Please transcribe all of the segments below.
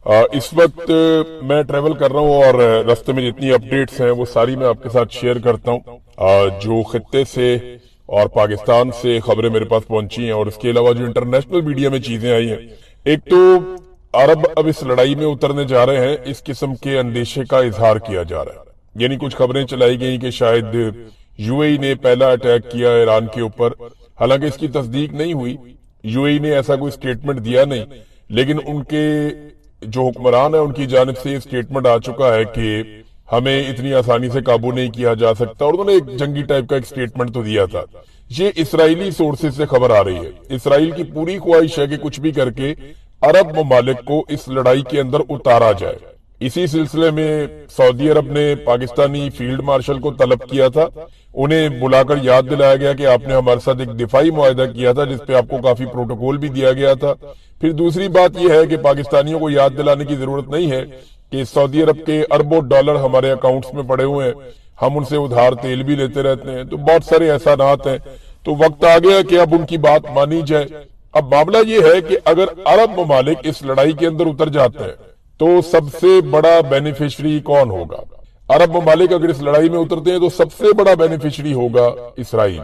اس وقت میں ٹریول کر رہا ہوں اور راستے میں جتنی اپڈیٹس ہیں وہ ساری میں آپ کے ساتھ شیئر کرتا ہوں جو خطے سے اور پاکستان سے خبریں میرے پاس پہنچی ہیں، اور اس کے علاوہ جو انٹرنیشنل میڈیا میں چیزیں آئی ہیں۔ ایک تو عرب اب اس لڑائی میں اترنے جا رہے ہیں، اس قسم کے اندیشے کا اظہار کیا جا رہا ہے، یعنی کچھ خبریں چلائی گئیں کہ شاید یو اے ای نے پہلا اٹیک کیا ایران کے اوپر، حالانکہ اس کی تصدیق نہیں ہوئی، یو اے ای نے ایسا کوئی سٹیٹمنٹ دیا نہیں، لیکن ان کے جو حکمران ہیں ان کی جانب سے یہ سٹیٹمنٹ آ چکا ہے کہ ہمیں اتنی آسانی سے قابو نہیں کیا جا سکتا، اور انہوں نے ایک جنگی ٹائپ کا ایک سٹیٹمنٹ تو دیا تھا۔ یہ اسرائیلی سورسز سے خبر آ رہی ہے، اسرائیل کی پوری خواہش ہے کہ کچھ بھی کر کے عرب ممالک کو اس لڑائی کے اندر اتارا جائے۔ اسی سلسلے میں سعودی عرب نے پاکستانی فیلڈ مارشل کو طلب کیا تھا، انہیں بلا کر یاد دلایا گیا کہ آپ نے ہمارے ساتھ ایک دفاعی معاہدہ کیا تھا جس پہ آپ کو کافی پروٹوکول بھی دیا گیا تھا۔ پھر دوسری بات یہ ہے کہ پاکستانیوں کو یاد دلانے کی ضرورت نہیں ہے کہ سعودی عرب کے اربوں ڈالر ہمارے اکاؤنٹس میں پڑے ہوئے ہیں، ہم ان سے ادھار تیل بھی لیتے رہتے ہیں، تو بہت سارے احسانات ہیں، تو وقت آ گیا کہ اب ان کی بات مانی جائے۔ اب معاملہ یہ ہے کہ اگر عرب ممالک اس لڑائی کے اندر اتر جاتے ہیں تو سب سے بڑا بینیفیشری کون ہوگا؟ عرب ممالک اگر اس لڑائی میں اترتے ہیں تو سب سے بڑا بینیفیشری ہوگا اسرائیل،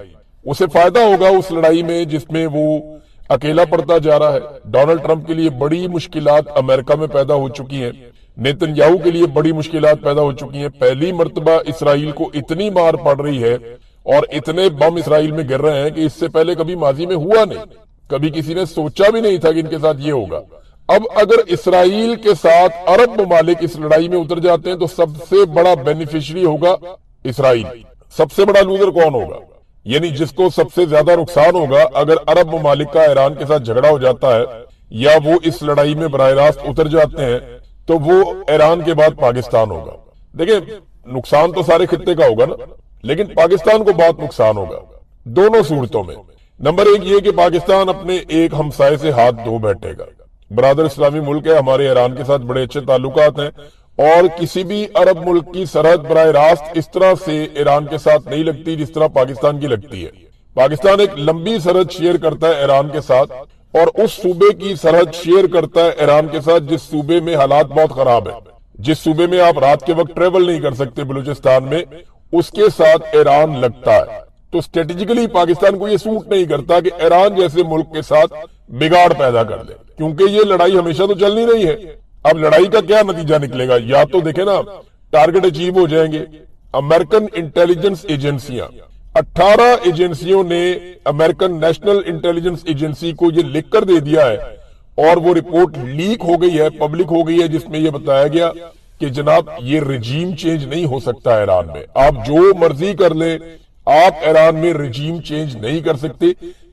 اسے فائدہ ہوگا اس لڑائی میں جس میں وہ اکیلا پڑتا جا رہا ہے۔ ڈونلڈ ٹرمپ کے لیے بڑی مشکلات امریکہ میں پیدا ہو چکی ہیں، نیتن یاہو کے لیے بڑی مشکلات پیدا ہو چکی ہیں، پہلی مرتبہ اسرائیل کو اتنی مار پڑ رہی ہے اور اتنے بم اسرائیل میں گر رہے ہیں کہ اس سے پہلے کبھی ماضی میں ہوا نہیں، کبھی کسی نے سوچا بھی نہیں تھا کہ ان کے ساتھ یہ ہوگا۔ اب اگر اسرائیل کے ساتھ عرب ممالک اس لڑائی میں اتر جاتے ہیں تو سب سے بڑا بینیفیشری ہوگا اسرائیل، سب سے بڑا لوزر کون ہوگا؟ یعنی جس کو سب سے زیادہ نقصان ہوگا اگر عرب ممالک کا ایران کے ساتھ جھگڑا ہو جاتا ہے یا وہ اس لڑائی میں براہ راست اتر جاتے ہیں تو وہ ایران کے بعد پاکستان ہوگا۔ دیکھیں نقصان تو سارے خطے کا ہوگا نا، لیکن پاکستان کو بہت نقصان ہوگا دونوں صورتوں میں۔ نمبر ایک یہ کہ پاکستان اپنے ایک ہمسائے سے ہاتھ دھو بیٹھے گا، برادر اسلامی ملک ہے، ہمارے ایران کے ساتھ بڑے اچھے تعلقات ہیں، اور کسی بھی عرب ملک کی سرحد براہ راست اس طرح سے ایران کے ساتھ نہیں لگتی جس طرح پاکستان کی لگتی ہے۔ پاکستان ایک لمبی سرحد شیئر کرتا ہے ایران کے ساتھ، اور اس صوبے کی سرحد شیئر کرتا ہے ایران کے ساتھ جس صوبے میں حالات بہت خراب ہیں، جس صوبے میں آپ رات کے وقت ٹریول نہیں کر سکتے بلوچستان میں، اس کے ساتھ ایران لگتا ہے۔ تو اسٹریٹجیکلی پاکستان کو یہ سوٹ نہیں کرتا کہ ایران جیسے ملک کے ساتھ بگاڑ پیدا کر دے، کیونکہ یہ لڑائی ہمیشہ تو چلنی نہیں ہے۔ اب لڑائی کا کیا نتیجہ نکلے گا؟ یا تو دیکھیں نا ٹارگٹ اچیو ہو جائیں گے۔ امریکن انٹیلیجنس ایجنسیاں 18 ایجنسیوں نے امریکن نیشنل انٹیلیجنس ایجنسی کو یہ لکھ کر دے دیا ہے، اور وہ رپورٹ لیک ہو گئی ہے، پبلک ہو گئی ہے، جس میں یہ بتایا گیا کہ جناب یہ رجیم چینج نہیں ہو سکتا ایران میں، آپ جو مرضی کر لیں آپ ایران میں رجیم چینج نہیں کر سکتے۔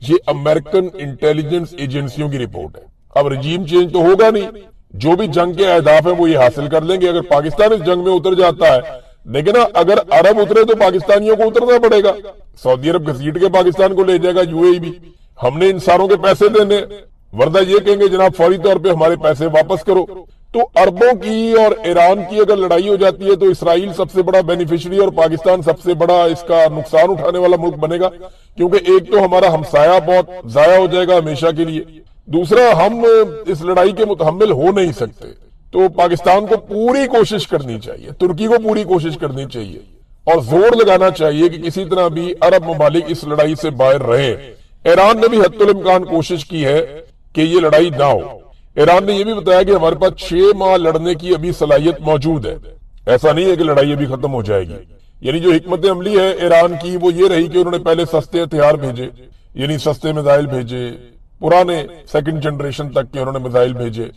یہ امریکن انٹیلیجنس ایجنسیوں کی رپورٹ ہے۔ اب رجیم چینج تو ہوگا نہیں، جو بھی جنگ کے اہداف ہیں وہ یہ حاصل کر لیں گے اگر پاکستان اس جنگ میں اتر جاتا ہے، لیکن اگر عرب اترے تو پاکستانیوں کو اترنا پڑے گا، سعودی عرب گھسیٹ کے پاکستان کو لے جائے گا، یو اے ای بھی، ہم نے ان ساروں کے پیسے دینے، ورنہ یہ کہیں گے جناب فوری طور پہ ہمارے پیسے واپس کرو۔ تو عربوں کی اور ایران کی اگر لڑائی ہو جاتی ہے تو اسرائیل سب سے بڑا بینیفیشری اور پاکستان سب سے بڑا اس کا نقصان اٹھانے والا ملک بنے گا، کیونکہ ایک تو ہمارا ہمسایہ بہت ضائع ہو جائے گا ہمیشہ کے لیے، دوسرا ہم اس لڑائی کے متحمل ہو نہیں سکتے۔ تو پاکستان کو پوری کوشش کرنی چاہیے، ترکی کو پوری کوشش کرنی چاہیے اور زور لگانا چاہیے کہ کسی طرح بھی عرب ممالک اس لڑائی سے باہر رہے۔ ایران نے بھی حتی الامکان کوشش کی ہے کہ یہ لڑائی نہ ہو۔ ایران نے یہ بھی بتایا کہ ہمارے پاس 6 ماہ لڑنے کی ابھی صلاحیت موجود ہے، ایسا نہیں ہے کہ لڑائی ابھی ختم ہو جائے گی۔ یعنی جو حکمت عملی ہے ایران کی وہ یہ رہی کہ انہوں نے پہلے سستے ہتھیار بھیجے، یعنی سستے میزائل بھیجے، پرانے سیکنڈ جنریشن تک کے انہوں نے میزائل بھیجے،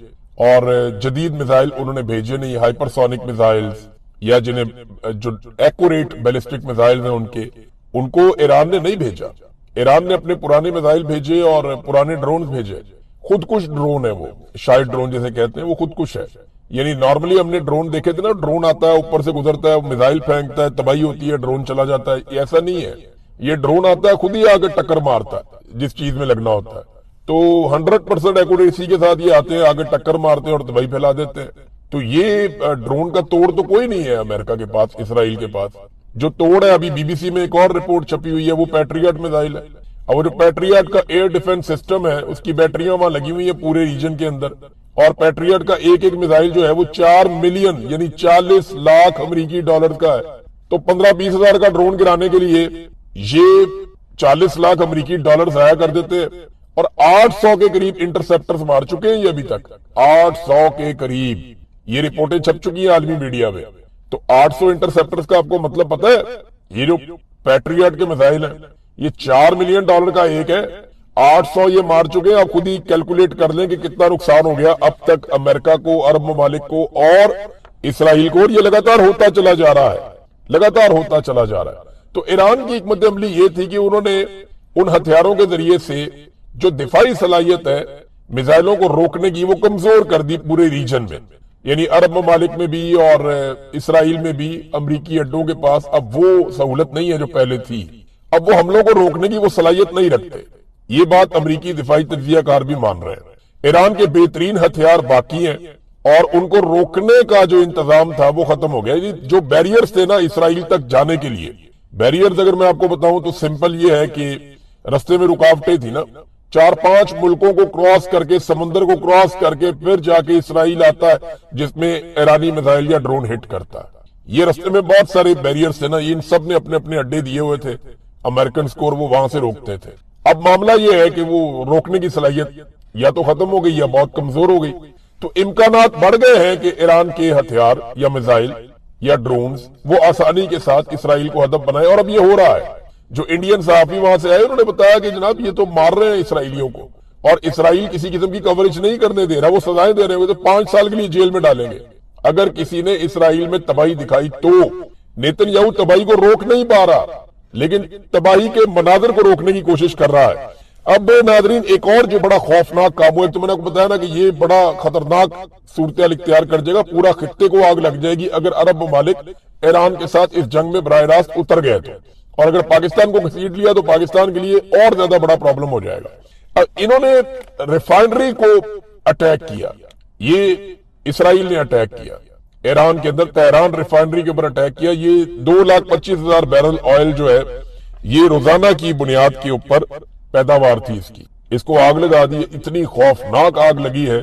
اور جدید میزائل انہوں نے بھیجے نہیں، ہائپر سونک میزائلز یا جنہیں جو ایکوریٹ بیلسٹک میزائل ہیں ان کو ایران نے نہیں بھیجا۔ ایران نے اپنے پرانے میزائل بھیجے اور پرانے ڈرونز بھیجے، خود کش ڈرون ہے، وہ شاید ڈرون جیسے کہتے ہیں، وہ خود کش ہے۔ یعنی نارملی ہم نے ڈرون دیکھے تھے نا، ڈرون آتا ہے اوپر سے گزرتا ہے، میزائل پھینکتا ہے، تباہی ہوتی ہے، ڈرون چلا جاتا ہے، ایسا نہیں ہے، یہ ڈرون آتا ہے خود ہی آگے ٹکر مارتا ہے جس چیز میں لگنا ہوتا ہے، تو 100% ایکوریسی کے ساتھ یہ آتے ہیں، آگے ٹکر مارتے ہیں اور تباہی پھیلا دیتے ہیں۔ تو یہ ڈرون کا توڑ تو کوئی نہیں ہے امریکہ کے پاس، اسرائیل کے پاس۔ جو توڑ ہے ابھی بی بی سی میں ایک اور رپورٹ چھپی ہوئی ہے، وہ پیٹریاٹ میزائل ہے، اور جو پیٹریاٹ کا ایئر ڈیفنس سسٹم ہے اس کی بیٹریاں وہاں لگی ہوئی ہیں پورے ریجن کے اندر، اور پیٹریٹ کا ایک ایک میزائل جو ہے وہ 4 ملین یعنی 40 لاکھ امریکی ڈالر کا ہے. تو 15-20 ہزار کا ڈرون گرانے کے لیے یہ 40 لاکھ امریکی ڈالر ضائع کر دیتے ہیں. اور 800 کے قریب انٹرسپٹرز مار چکے ہیں یہ ابھی تک، 800 کے قریب. یہ رپورٹیں چھپ چکی ہیں عالمی میڈیا میں. تو 800 انٹرسپٹرز کا آپ کو مطلب پتہ ہے؟ یہ جو پیٹریٹ کے میزائل ہیں یہ 4 ملین ڈالر کا ایک ہے، 800 یہ مار چکے ہیں. آپ خود ہی کیلکولیٹ کر لیں کہ کتنا نقصان ہو گیا اب تک امریکہ کو، عرب ممالک کو اور اسرائیل کو. اور یہ لگاتار ہوتا چلا جا رہا ہے، لگاتار ہوتا چلا جا رہا ہے. تو ایران کی حکمت عملی یہ تھی کہ انہوں نے ان ہتھیاروں کے ذریعے سے جو دفاعی صلاحیت ہے میزائلوں کو روکنے کی وہ کمزور کر دی پورے ریجن میں. یعنی عرب ممالک میں بھی اور اسرائیل میں بھی امریکی اڈوں کے پاس اب وہ سہولت نہیں ہے جو پہلے تھی. اب وہ حملوں کو روکنے کی وہ صلاحیت نہیں رکھتے. یہ بات امریکی دفاعی تجزیہ کار بھی مان رہے ہیں. ایران کے بہترین ہتھیار باقی ہیں اور ان کو روکنے کا جو انتظام تھا وہ ختم ہو گیا. جو بیریئرز تھے نا اسرائیل تک جانے کے لیے، بیریئرز اگر میں آپ کو بتاؤں تو سمپل یہ ہے کہ رستے میں رکاوٹیں تھی نا، 4-5 ملکوں کو کراس کر کے، سمندر کو کراس کر کے پھر جا کے اسرائیل آتا ہے جس میں ایرانی میزائل یا ڈرون ہٹ کرتا ہے. یہ رستے میں بہت سارے بیریئرز تھے نا، ان سب نے اپنے اپنے اڈے دیے ہوئے تھے امریکنز کو اور وہ وہاں سے روکتے تھے. اب معاملہ یہ ہے کہ وہ روکنے کی صلاحیت یا تو ختم ہو گئی یا بہت کمزور ہو گئی. تو امکانات بڑھ گئے ہیں کہ ایران کے ہتھیار یا میزائل یا ڈرونز وہ آسانی کے ساتھ اسرائیل کو ہدف بنائے. اور اب یہ ہو رہا ہے. جو انڈین صحافی وہاں سے آئے انہوں نے بتایا کہ جناب یہ تو مار رہے ہیں اسرائیلیوں کو اور اسرائیل کسی قسم کی کوریج نہیں کرنے دے رہا، وہ سزائیں دے رہے ہیں، تو 5 سال کے لیے جیل میں ڈالیں گے اگر کسی نے اسرائیل میں تباہی دکھائی تو. نیتن یاہو تباہی کو روک نہیں پا رہا لیکن تباہی کے مناظر کو روکنے کی کوشش کر رہا ہے. اب ناظرین ایک اور جو بڑا خوفناک کام ہے، تو میں نے آپ کو بتایا نا کہ یہ بڑا خطرناک صورتحال اختیار کر جائے گا، پورا خطے کو آگ لگ جائے گی اگر عرب ممالک ایران کے ساتھ اس جنگ میں براہ راست اتر گئے تو. اور اگر پاکستان کو گھسیٹ لیا تو پاکستان کے لیے اور زیادہ بڑا پرابلم ہو جائے گا. انہوں نے ریفائنری کو اٹیک کیا، یہ اسرائیل نے اٹیک کیا ایران کے اندر، تہران ریفائنری کے اوپر اٹیک کیا. یہ 2,25,000 بیرل آئل جو ہے یہ روزانہ کی بنیاد کے اوپر پیداوار تھی اس کو آگ لگا دی. اتنی خوفناک آگ لگی ہے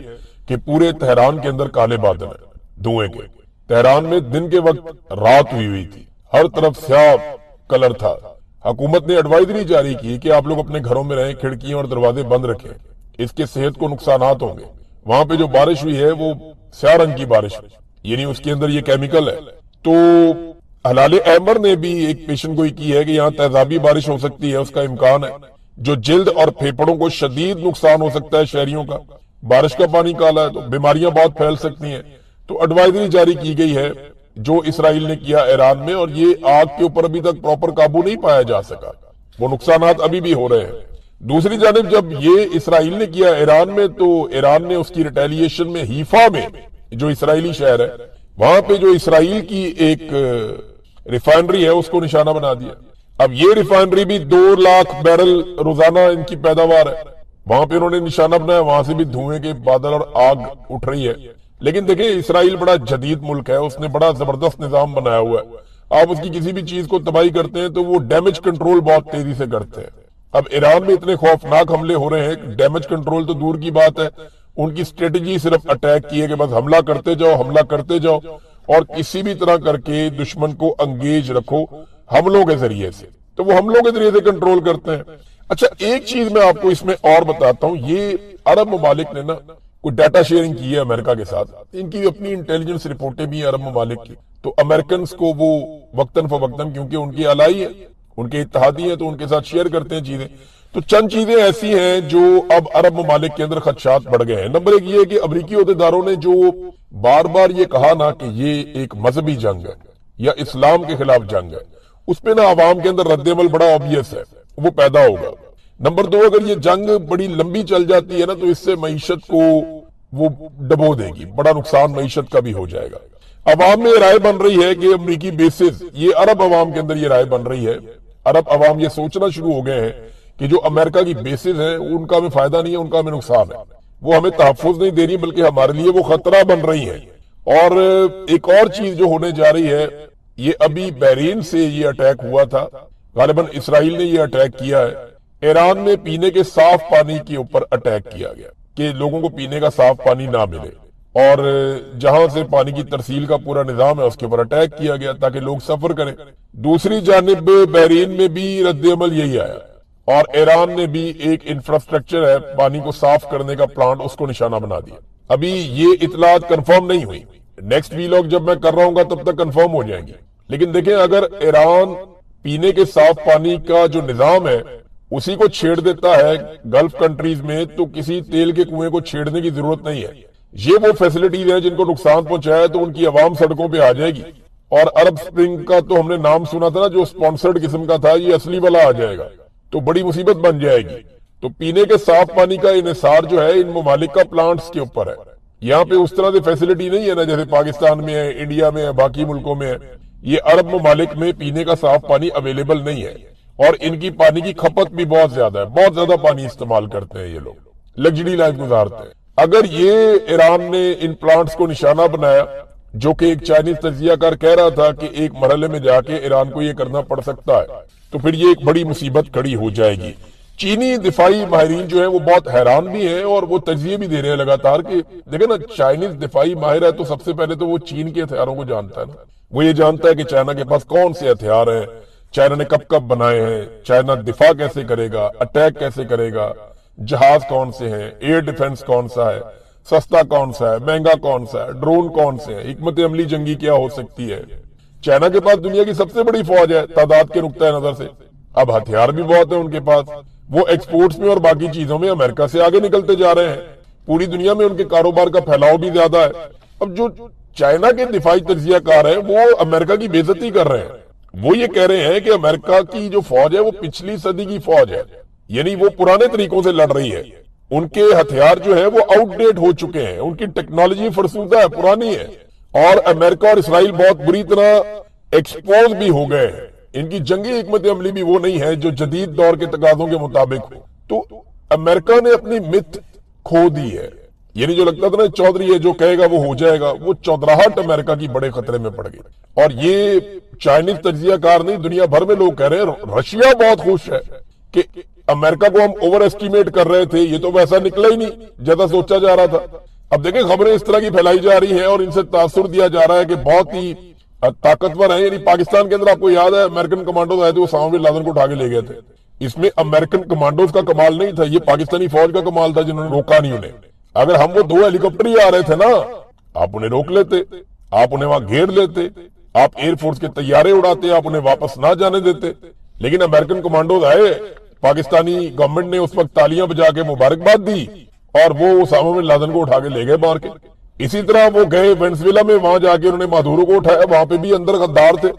کہ پورے تہران کے اندر کالے بادل ہیں دھوئیں کے. تہران میں دن کے وقت رات ہوئی تھی، ہر طرف سیاہ کلر تھا. حکومت نے ایڈوائزری جاری کی کہ آپ لوگ اپنے گھروں میں رہیں، کھڑکیاں اور دروازے بند رکھیں، اس کے صحت کو نقصانات ہوں گے. وہاں پہ جو بارش ہوئی ہے وہ سیاہ رنگ کی بارش ہوئی، یعنی اس کے اندر یہ کیمیکل ہے. تو ہلال احمر نے بھی ایک پیشن گوئی کی ہے کہ یہاں تیزابی بارش ہو سکتی ہے، اس کا امکان ہے، جو جلد اور پھیپھڑوں کو شدید نقصان ہو سکتا ہے شہریوں کا. بارش کا پانی کالا ہے تو بیماریاں بہت پھیل سکتی ہیں. تو ایڈوائزری جاری کی گئی ہے جو اسرائیل نے کیا ایران میں، اور یہ آگ کے اوپر ابھی تک پراپر قابو نہیں پایا جا سکا، وہ نقصانات ابھی بھی ہو رہے ہیں. دوسری جانب جب یہ اسرائیل نے کیا ایران میں تو ایران نے اس کی ریٹیلیشن میں حیفا میں جو اسرائیلی شہر ہے وہاں پہ جو اسرائیل کی ایک ریفائنری ہے اس کو نشانہ بنا دیا. اب یہ ریفائنری بھی 2 لاکھ بیرل روزانہ ان کی پیداوار ہے، وہاں پہ انہوں نے نشانہ بنایا، وہاں سے بھی دھوئیں کے بادل اور آگ اٹھ رہی ہے. لیکن دیکھیں اسرائیل بڑا جدید ملک ہے، اس نے بڑا زبردست نظام بنایا ہوا ہے. آپ اس کی کسی بھی چیز کو تباہی کرتے ہیں تو وہ ڈیمیج کنٹرول بہت تیزی سے کرتے ہیں. اب ایران میں اتنے خوفناک حملے ہو رہے ہیں، ڈیمیج کنٹرول تو دور کی بات ہے، ان کی سٹریٹجی صرف اٹیک کی ہے کہ بس حملہ کرتے جاؤ، حملہ کرتے جاؤ اور کسی بھی طرح کر کے دشمن کو انگیج رکھو حملوں کے ذریعے سے. تو وہ حملوں کے ذریعے سے کنٹرول کرتے ہیں. اچھا ایک چیز میں آپ کو اس میں اور بتاتا ہوں، یہ عرب ممالک نے نا کوئی ڈیٹا شیئرنگ کی ہے امریکہ کے ساتھ، ان کی اپنی انٹیلیجنس رپورٹیں بھی ہیں عرب ممالک کی. تو امریکنز کو وہ وقتاً فوقتاً کیونکہ ان کی الائی ہے، ان کے اتحادی ہیں، تو ان کے ساتھ شیئر کرتے ہیں چیزیں. تو چند چیزیں ایسی ہیں جو اب عرب ممالک کے اندر خدشات بڑھ گئے ہیں. نمبر 1 یہ ہے کہ امریکی عہدیداروں نے جو بار بار یہ کہا نا کہ یہ ایک مذہبی جنگ ہے یا اسلام کے خلاف جنگ ہے، اس پہ نا عوام کے اندر رد عمل بڑا obvious ہے، وہ پیدا ہوگا. نمبر 2 اگر یہ جنگ بڑی لمبی چل جاتی ہے نا تو اس سے معیشت کو وہ ڈبو دے گی، بڑا نقصان معیشت کا بھی ہو جائے گا. عوام میں یہ رائے بن رہی ہے کہ امریکی بیسز، یہ عرب عوام کے اندر یہ رائے بن رہی ہے، عرب عوام یہ سوچنا شروع ہو گئے ہیں کہ جو امریکہ کی بیسز ہیں ان کا ہمیں فائدہ نہیں ہے، ان کا ہمیں نقصان ہے، وہ ہمیں تحفظ نہیں دے رہی بلکہ ہمارے لیے وہ خطرہ بن رہی ہیں. اور ایک اور چیز جو ہونے جا رہی ہے، یہ ابھی بحرین سے یہ اٹیک ہوا تھا، غالباً اسرائیل نے یہ اٹیک کیا ہے. ایران میں پینے کے صاف پانی کے اوپر اٹیک کیا گیا. کہ لوگوں کو پینے کا صاف پانی نہ ملے، اور جہاں سے پانی کی ترسیل کا پورا نظام ہے اس کے اوپر اٹیک کیا گیا تاکہ لوگ سفر کریں۔ دوسری جانب بحرین میں بھی رد عمل یہی آیا، اور ایران نے بھی ایک انفراسٹرکچر ہے پانی کو صاف کرنے کا پلانٹ، اس کو نشانہ بنا دیا۔ ابھی یہ اطلاعات کنفرم نہیں ہوئی، نیکسٹ ویلاگ جب میں کر رہا ہوں گا تب تک کنفرم ہو جائیں گی۔ لیکن دیکھیں، اگر ایران پینے کے صاف پانی کا جو نظام ہے اسی کو چھیڑ دیتا ہے گلف کنٹریز میں، تو کسی تیل کے کنویں کو چھیڑنے کی ضرورت نہیں ہے۔ یہ وہ فیسلٹیز ہیں جن کو نقصان پہنچایا تو ان کی عوام سڑکوں پہ آ جائے گی، اور عرب سپرنگ کا تو ہم نے نام سنا تھا نا، جو سپانسرڈ قسم کا تھا، یہ اصلی والا آ جائے گا تو بڑی مصیبت بن جائے گی۔ تو پینے کے صاف پانی کا انحصار جو ہے ان ممالک کا پلانٹس کے اوپر ہے۔ یہاں پہ اس طرح سے فیسلٹی نہیں ہے نا جیسے پاکستان میں ہے، انڈیا میں ہے، باقی ملکوں میں ہے۔ یہ عرب ممالک میں پینے کا صاف پانی اویلیبل نہیں ہے، اور ان کی پانی کی کھپت بھی بہت زیادہ ہے، بہت زیادہ پانی استعمال کرتے ہیں یہ لوگ، لگژری لائف گزارتے ہیں۔ اگر یہ ایران نے ان پلانٹس کو نشانہ بنایا، جو کہ ایک چائنیز تجزیہ کار کہہ رہا تھا کہ ایک مرحلے میں جا کے ایران کو یہ کرنا پڑ سکتا ہے، تو پھر یہ ایک بڑی مصیبت کھڑی ہو جائے گی۔ چینی دفاعی ماہرین جو ہیں وہ بہت حیران بھی ہیں، اور وہ تجزیے بھی دے رہے ہیں لگاتار کہ دیکھیں نا، چائنیز دفاعی ماہر ہے تو سب سے پہلے تو وہ چین کے ہتھیاروں کو جانتا ہے نا، وہ یہ جانتا ہے کہ چائنا کے پاس کون سے ہتھیار ہیں، چائنا نے کب کب بنائے ہیں، چائنا دفاع کیسے کرے گا، اٹیک کیسے کرے گا، جہاز کون سے ہیں، ایئر ڈیفنس کون سا ہے، سستا کون سا ہے، مہنگا کون سا ہے، ڈرون کون سے ہیں، حکمت عملی جنگی کیا ہو سکتی ہے۔ چائنا کے پاس دنیا کی سب سے بڑی فوج ہے تعداد کے نقطہ نظر سے، اب ہتھیار بھی بہت ہیں ان کے پاس، وہ ایکسپورٹس میں اور باقی چیزوں میں امریکہ سے آگے نکلتے جا رہے ہیں، پوری دنیا میں ان کے کاروبار کا پھیلاؤ بھی زیادہ ہے۔ اب جو چائنا کے دفاعی تجزیہ کار ہیں وہ امریکہ کی بے عزتی کر رہے ہیں، وہ یہ کہہ رہے ہیں کہ امریکہ کی جو فوج ہے وہ پچھلی صدی کی فوج ہے، یعنی وہ پرانے طریقوں سے لڑ رہی ہے، ان کے ہتھیار جو ہیں وہ آؤٹ ڈیٹ ہو چکے ہیں، ان کی ٹیکنالوجی فرسودہ ہے، پرانی ہے، اور امریکہ اور اسرائیل بہت بری طرح ایکسپوز بھی ہو گئے ہیں، ان کی جنگی حکمت عملی بھی وہ نہیں ہے جو جدید دور کے تقاضوں کے مطابق ہو۔ تو امریکہ نے اپنی مت کھو دی ہے، یعنی جو لگتا تھا نا چودھری ہے جو کہے گا وہ ہو جائے گا، وہ چودراہٹ امریکہ کی بڑے خطرے میں پڑ گئی۔ اور یہ چائنیز تجزیہ کار نہیں، دنیا بھر میں لوگ کہہ رہے ہیں، رشیا بہت خوش ہے کہ امریکہ کو ہم اوور ایسٹیمیٹ کر رہے تھے، یہ تو ویسا نکلا ہی نہیں جیسا سوچا جا رہا تھا۔ اب دیکھیں خبریں اس طرح کی پھیلائی جا رہی ہیں اور ان سے تاثر دیا جا رہا ہے کہ بہت ہی طاقتور ہیں، یعنی پاکستان کے اندر آپ کو یاد ہے امریکن کمانڈوز آئے تھے، وہ اسامہ بن لادن کو اٹھا کے لے گئے تھے۔ اس میں امریکن کمانڈوز کا کمال نہیں تھا، یہ پاکستانی فوج کا کمال تھا جنہوں نے روکا نہیں انہیں۔ اگر ہم وہ 2 ہیلی کاپٹر ہی آ رہے تھے نا، آپ انہیں روک لیتے، آپ انہیں وہاں گھیر لیتے، آپ ایئر فورس کے طیارے اڑاتے، آپ انہیں واپس نہ جانے دیتے۔ لیکن امریکن کمانڈوز آئے، پاکستانی گورنمنٹ نے اس وقت تالیاں بجا کے مبارکباد دی، اور وہ اسامہ بن لادن کو اٹھا کے لے گئے مار کے۔ اسی طرح وہ گئے وینزویلا میں، وہاں جا کے انہوں نے مادورو کو اٹھایا، وہاں پہ بھی اندر غدار تھے،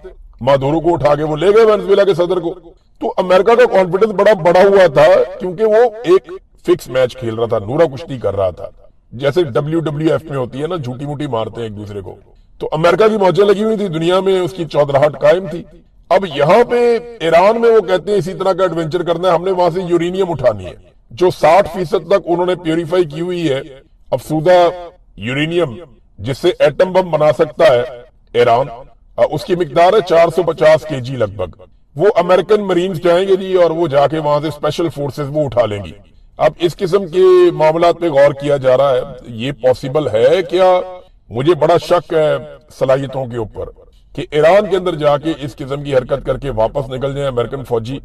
مادورو کو اٹھا کے وہ لے گئے وینزویلا کے صدر کو۔ تو امریکہ کا کانفیڈنس بڑا ہوا تھا، کیونکہ وہ ایک فکس میچ کھیل رہا تھا، نورا کشتی کر رہا تھا، جیسے WWF میں ہوتی ہے نا، جھوٹی موٹی مارتے ہیں ایک دوسرے کو۔ تو امریکہ کی موجیں لگی ہوئی تھی، دنیا میں اس کی چودراہٹ قائم تھی۔ اب یہاں پہ ایران میں وہ کہتے ہیں اسی طرح کا ایڈونچر کرنا ہے، ہم نے وہاں سے یورینیم اٹھانی ہے، جو 60% تک انہوں نے پیوریفائی کی ہوئی ہے افسودہ یورینیم، جس سے ایٹم بم بنا سکتا ہے ایران، اس کی مقدار ہے 450 kg لگ بھگ۔ وہ امریکن مرینز جائیں گے جی، اور وہ جا کے وہاں سے اسپیشل فورسز وہ اٹھا لیں گی۔ اب اس قسم کے معاملات پہ غور کیا جا رہا ہے، یہ پاسبل ہے کیا؟ مجھے بڑا شک ہے صلاحیتوں کے اوپر کہ ایران کے اندر جا کے اس قسم کی حرکت کر کے واپس نکل جائیں امریکن فوجی،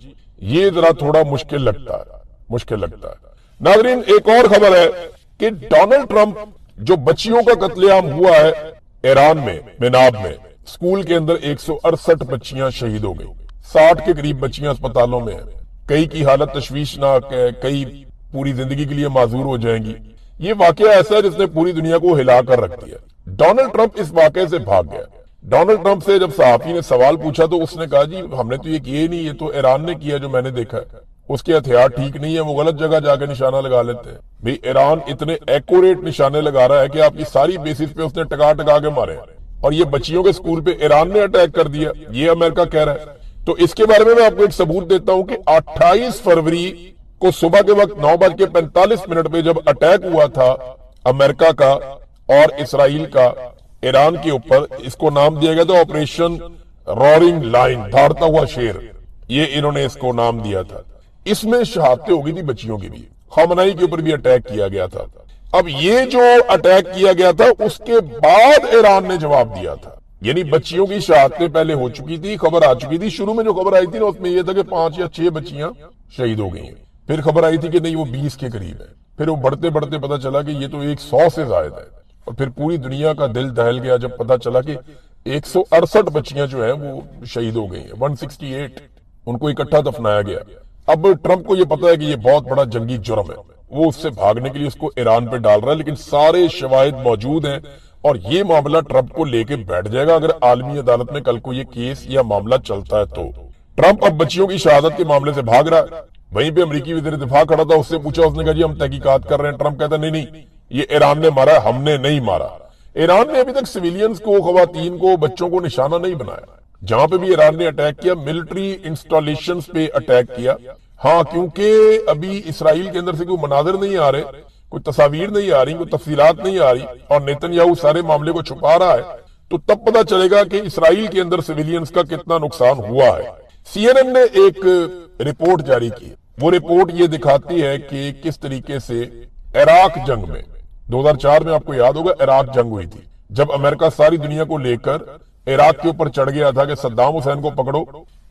یہ ذرا تھوڑا مشکل لگتا ہے۔ ناظرین، ایک اور خبر ہے کہ ڈونلڈ ٹرمپ، جو بچیوں کا قتل عام ہوا ہے ایران میں مناب میں، اسکول کے اندر 168 بچیاں شہید ہو گئی، 60 کے قریب بچیاں اسپتالوں میں ہیں، کئی کی حالت تشویشناک ہے، کئی پوری زندگی کے لیے معذور ہو جائیں گی۔ یہ واقعہ ایسا ہے جس نے پوری دنیا کو ہلا کر رکھ دیا۔ ڈونلڈ ٹرمپ اس واقعے سے بھاگ گیا۔ ڈونلڈ ٹرمپ سے جب صحافی نے سوال پوچھا تو اس نے کہا جی ہم نے تو یہ کیا ہی نہیں، یہ تو ایران نے کیا جو میں نے دیکھا ہے، اس کے ہتھیار ٹھیک نہیں ہے، وہ غلط جگہ جا کے نشانہ لگا لیتے ہیں۔ بھئی ایران اتنے ایکوریٹ نشانے لگا رہا ہے کہ آپ کی ساری بیسز پہ اس نے ٹکا کے مارے، اور یہ بچیوں کے سکول پہ ایران نے اٹیک کر دیا، یہ امریکہ کہہ رہا ہے۔ تو اس کے بارے میں آپ کو ایک ثبوت دیتا ہوں کہ 28 فروری کو صبح کے وقت 9:45 پہ جب اٹیک ہوا تھا امریکہ کا اور اسرائیل کا ایران کے اوپر، اس کو نام دیا گیا تھا آپریشن رورنگ لائن، دھاڑتا ہوا شیر، یہ انہوں نے اس کو نام دیا تھا۔ اس میں شہادتیں ہو گئی تھی بچیوں کی بھی، خامنائی کے اوپر بھی اٹیک کیا گیا تھا۔ اب یہ جو اٹیک کیا گیا تھا اس کے بعد ایران نے جواب دیا تھا، یعنی بچیوں کی شہادتیں پہلے ہو چکی تھی، خبر آ چکی تھی، شروع میں جو خبر آئی تھی نا اس میں یہ تھا کہ 5 یا 6 بچیاں شہید ہو گئی ہیں، پھر خبر آئی تھی کہ نہیں وہ 20 کے قریب ہے، پھر وہ بڑھتے بڑھتے پتا چلا کہ یہ تو 100 سے زائد ہے، اور پھر پوری دنیا کا دل دہل گیا جب پتا چلا کہ 168 بچیاں جو ہیں وہ شہید ہو گئی ہیں، 168 ان کو اکٹھا دفنایا گیا۔ اب ٹرمپ کو یہ پتا ہے کہ یہ بہت بڑا جنگی جرم ہے، وہ اس سے بھاگنے کے لیے اس کو ایران پہ ڈال رہا ہے، لیکن سارے شواہد موجود ہیں اور یہ معاملہ ٹرمپ کو لے کے بیٹھ جائے گا اگر عالمی عدالت میں کل کو یہ کیس یا معاملہ چلتا ہے تو۔ ٹرمپ اب بچیوں کی شہادت کے معاملے سے بھاگ رہا ہے، وہیں پہ امریکی وزیر دفاع کھڑا تھا، اس سے پوچھا، اس نے کہا جی ہم تحقیقات کر رہے ہیں، ٹرمپ کہتا نہیں یہ ایران نے مارا، ہم نے نہیں مارا۔ ایران نے ابھی تک سویلینز کو، خواتین کو، بچوں کو نشانہ نہیں بنایا، جہاں پہ بھی ایران نے اٹیک کیا ملٹری انسٹالیشنز پہ اٹیک کیا، ہاں کیونکہ ابھی اسرائیل کے اندر سے کوئی مناظر نہیں آ رہے، کوئی تصاویر نہیں آ رہی، کوئی تفصیلات نہیں آ رہی، اور نیتن یاہو سارے معاملے کو چھپا رہا ہے، تو تب پتا چلے گا کہ اسرائیل کے اندر سویلینز کا کتنا نقصان ہوا ہے۔ سی این این نے ایک رپورٹ جاری کی، وہ رپورٹ یہ دکھاتی ہے کہ کس طریقے سے عراق جنگ میں 2004 میں آپ کو یاد ہوگا عراق جنگ ہوئی تھی، جب امریکہ ساری دنیا کو لے کر عراق کے اوپر چڑھ گیا تھا کہ صدام حسین کو پکڑو،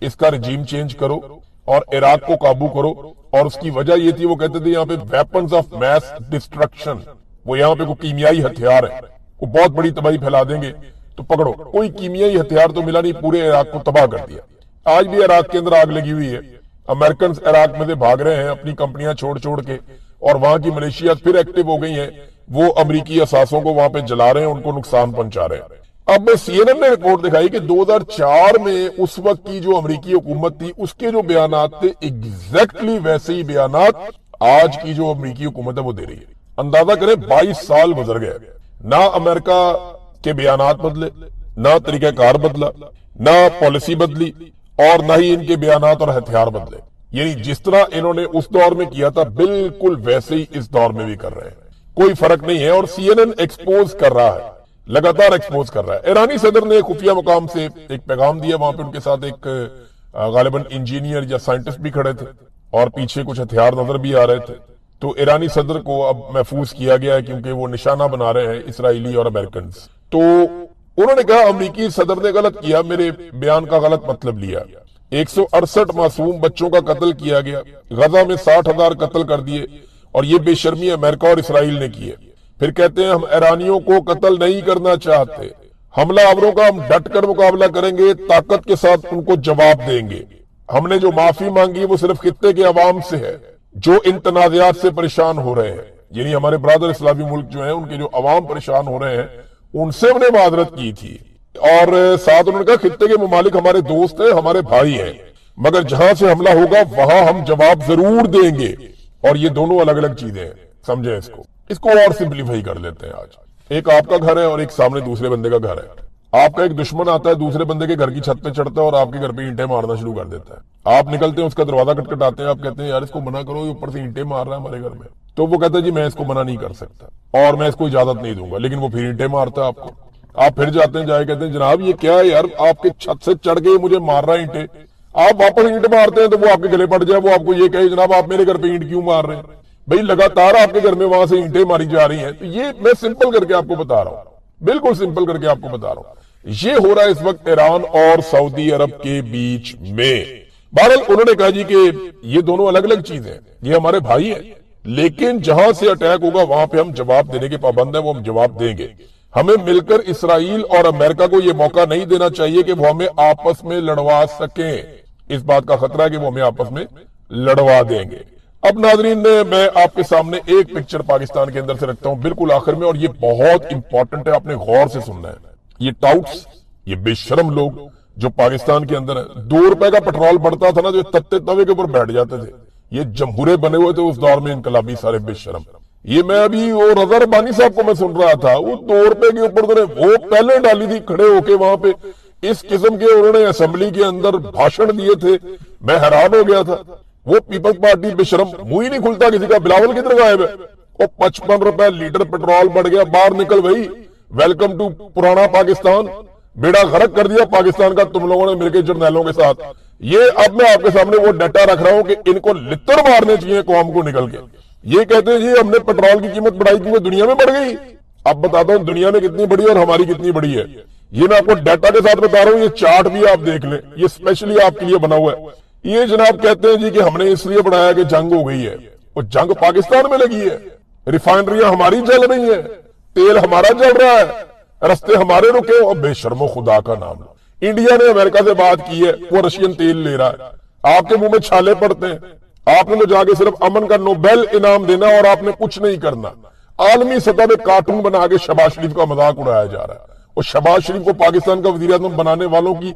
اس کا رجیم چینج کرو اور عراق کو قابو کرو، اور اس کی وجہ یہ تھی وہ کہتے تھے یہاں پہ ویپنز آف میس ڈسٹرکشن، وہ یہاں پہ کوئی کیمیائی ہتھیار ہے، وہ بہت بڑی تباہی پھیلا دیں گے تو پکڑو، کوئی کیمیائی ہتھیار تو ملا نہیں، پورے عراق کو تباہ کر دیا۔ آج بھی عراق کے اندر آگ لگی ہوئی ہے، امریکنز عراق میں سے بھاگ رہے ہیں اپنی کمپنیاں چھوڑ چھوڑ کے، اور وہاں کی ملیشیاز پھر ایکٹیو ہو گئی ہیں، وہ امریکی اثاثوں کو وہاں پہ جلا رہے ہیں، ان کو نقصان پہنچا رہے ہیں۔ اب سی این این نے رپورٹ دکھائی کہ 2004 میں اس وقت کی جو امریکی حکومت تھی اس کے جو بیانات تھے ایگزیکٹلی ویسے ہی بیانات آج کی جو امریکی حکومت ہے وہ دے رہی ہے۔ اندازہ کریں 22 سال گزر گئے، نہ امریکہ کے بیانات بدلے، نہ طریقہ کار بدلا، نہ پالیسی بدلی، اور نہ ہی ان کے بیانات اور ہتھیار بدلے، یعنی جس طرح انہوں نے اس دور میں کیا تھا بالکل ویسے ہی اس دور میں بھی کر رہے ہیں، کوئی فرق نہیں ہے۔ اور سی این این ایکسپوز کر رہا ہے، لگاتار ایکسپوز کر رہا ہے۔ ایرانی صدر نے خفیہ مقام سے ایک پیغام دیا، وہاں پہ ان کے ساتھ ایک غالباً انجینئر یا سائنٹسٹ بھی کھڑے تھے، اور پیچھے کچھ ہتھیار نظر بھی آ رہے تھے، تو ایرانی صدر کو اب محفوظ کیا گیا ہے کیونکہ وہ نشانہ بنا رہے ہیں اسرائیلی اور امریکنز۔ تو انہوں نے کہا امریکی صدر نے غلط کیا، میرے بیان کا غلط مطلب لیا، 168 معصوم بچوں کا قتل کیا گیا، غزہ میں 60,000 قتل کر دیے، اور یہ بے شرمی امریکہ اور اسرائیل نے کی ہے۔ پھر کہتے ہیں ہم ایرانیوں کو قتل نہیں کرنا چاہتے، حملہ آوروں کا ہم ڈٹ کر مقابلہ کریں گے، طاقت کے ساتھ ان کو جواب دیں گے۔ ہم نے جو معافی مانگی وہ صرف خطے کے عوام سے ہے جو ان تنازعات سے پریشان ہو رہے ہیں، یعنی ہمارے برادر اسلامی ملک جو ہیں ان کے جو عوام پریشان ہو رہے ہیں ان سے ہم نے معذرت کی تھی، اور ساتھ انہوں نے کہا خطے کے ممالک ہمارے دوست ہیں، ہمارے بھائی ہیں، مگر جہاں سے حملہ ہوگا وہاں ہم جواب ضرور دیں گے۔ اور یہ دونوں الگ الگ چیزیں ہیں، سمجھیں اس کو اور سمپلیفائی کر لیتے ہیں۔ آج ایک آپ کا گھر ہے اور ایک سامنے دوسرے بندے کا گھر ہے، آپ کا ایک دشمن آتا ہے دوسرے بندے کے گھر کی چھت پہ چڑھتا ہے اور آپ کے گھر پہ اینٹیں مارنا شروع کر دیتا ہے، آپ نکلتے ہیں اس کا دروازہ کٹکھٹاتے ہیں، آپ کہتے ہیں یار اس کو منع کرو، یہ اوپر سے اینٹیں مار رہا ہے ہمارے گھر میں، تو وہ کہتا ہے جی میں اس کو منع نہیں کر سکتا اور میں اس کو اجازت نہیں دوں گا، لیکن وہ پھر اینٹیں مارتا ہے آپ کو، آپ پھر جاتے ہیں جائے کہتے ہیں جناب یہ کیا ہے یار، آپ کے چھت سے چڑھ کے مجھے مار رہا ہے اینٹیں، آپ واپس اینٹ مارتے ہیں تو وہ آپ کے گلے پڑ جائے، وہ آپ کو یہ کہے جناب آپ میرے گھر پہ اینٹ کیوں مار رہے ہیں، بھئی لگاتار آپ کے گھر میں وہاں سے اینٹیں ماری جا رہی ہیں۔ تو یہ میں سمپل کر کے آپ کو بتا رہا ہوں، بالکل سمپل کر کے آپ کو بتا رہا ہوں، یہ ہو رہا ہے اس وقت ایران اور سعودی عرب کے بیچ میں۔ بہرحال انہوں نے کہا جی کہ یہ دونوں الگ الگ چیزیں ہیں، یہ ہمارے بھائی ہیں، لیکن جہاں سے اٹیک ہوگا وہاں پہ ہم جواب دینے کے پابند ہیں، وہ ہم جواب دیں گے۔ ہمیں مل کر اسرائیل اور امریکہ کو یہ موقع نہیں دینا چاہیے کہ وہ ہمیں آپس میں لڑوا سکیں، اس بات کا خطرہ ہے کہ وہ ہمیں آپس میں لڑوا دیں گے۔ اب ناظرین میں آپ کے سامنے ایک پکچر پاکستان کے اندر سے رکھتا ہوں بالکل آخر میں، اور یہ بہت امپورٹنٹ ہے، آپ نے غور سے سننا ہے۔ یہ ٹاؤٹس، یہ بے شرم لوگ جو پاکستان کے اندر ہیں، 2 روپے کا پٹرول بڑھتا تھا نا جو تتے توے کے اوپر بیٹھ جاتے تھے، یہ جمہورے بنے ہوئے تھے اس دور میں انقلابی سارے بے شرم۔ یہ میں ابھی وہ رضا ربانی صاحب کو میں سن رہا تھا، وہ 2 روپے کے اوپر وہ پہلے ڈالی تھی کھڑے ہو کے وہاں پہ، اس قسم کے انہوں نے اسمبلی کے اندر بھاشن دیے تھے، میں حیران ہو گیا تھا۔ وہ پیپلز پارٹی بے شرم، منہ ہی نہیں کھلتا کسی کا، بلاول کدھر غائب ہے؟ وہ 55 روپے لیٹر پٹرول بڑھ گیا، باہر نکل بھائی، ویلکم ٹو پرانا پاکستان، بیڑا غرق کر دیا پاکستان کا تم لوگوں نے مل کے جرنیلوں کے ساتھ۔ یہ اب میں آپ کے سامنے وہ ڈیٹا رکھ رہا ہوں کہ ان کو لتر مارنے چاہیے قوم کو نکل کے، یہ کہتے ہیں جی ہم نے پیٹرول کی قیمت بڑھائی کیونکہ دنیا میں بڑھ گئی. اب بتاتا ہوں دنیا میں کتنی بڑی ہے اور ہماری کتنی بڑی ہے. یہ میں آپ کو ڈیٹا کے ساتھ بتا رہا ہوں, یہ چارٹ بھی آپ دیکھ لیں, یہ اسپیشلی آپ کے لیے بنا ہوا ہے. یہ جناب کہتے ہیں جی کہ ہم نے اس لیے بڑھایا کہ جنگ ہو گئی ہے, اور جنگ پاکستان میں لگی ہے, ریفائنریاں ہماری جل رہی ہیں, تیل ہمارا جل رہا ہے, رستے ہمارے رکے, اور بے شرم و خدا کا نام لو. انڈیا نے امریکہ سے بات کی ہے, وہ رشین تیل لے رہا ہے, آپ کے منہ میں چھالے پڑتے ہیں. آپ نے تو جا کے صرف امن کا نوبیل انعام دینا اور آپ نے کچھ نہیں کرنا. عالمی سطح پہ کارٹون بنا کے شہباز شریف کا مذاق اڑایا جا رہا ہے, اور شہباز شریف کو پاکستان کا وزیر اعظم بنانے والوں کی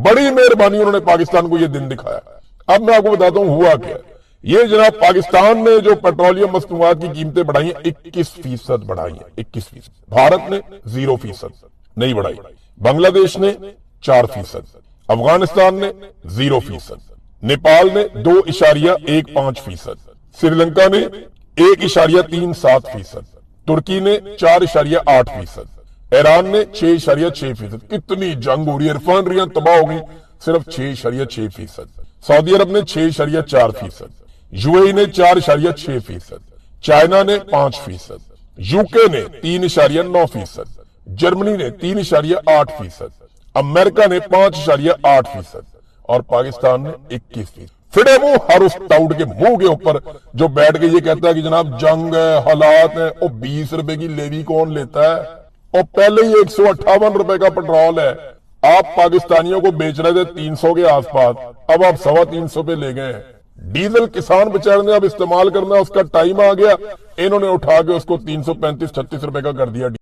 بڑی مہربانی, انہوں نے پاکستان کو یہ دن دکھایا. اب میں آپ کو بتاتا ہوں ہوا کیا. یہ جناب پاکستان نے جو پیٹرولیم مصنوعات کی قیمتیں بڑھائی ہیں 21% بڑھائی ہیں, 21%. بھارت نے 0% نہیں بڑھائی, بنگلہ دیش نے 4%, افغانستان نے 0%, نیپال نے 2.15%, سری لنکا نے 1.37%, ترکی نے 4.8%, ایران نے 6.6%. کتنی جنگ ہو رہی ہے, ریفائنریاں تباہ ہو گئی, صرف 6.6%. سعودی عرب نے 6.4%, یو اے ای نے 4.6%, چائنا نے 5%, یو کے نے 3.9%, جرمنی نے 3.8%, امریکہ نے 5.8%, اور پاکستان نے 21%. فڑے منہ ہر اس ٹاؤٹ کے منہ کے اوپر جو بیٹھ کے یہ کہتا ہے کہ جناب جنگ ہے, حالات ہیں, اور 20 روپے کی لیوی کون لیتا ہے, اور پہلے ہی 158 روپے کا پیٹرول ہے. آپ پاکستانیوں کو بیچ رہے تھے 300 کے آس پاس, اب آپ 350 پہ لے گئے ہیں. ڈیزل کسان بیچارے نے اب استعمال کرنا, اس کا ٹائم آ گیا, انہوں نے اٹھا کے اس کو 335-36 روپے کا کر دیا.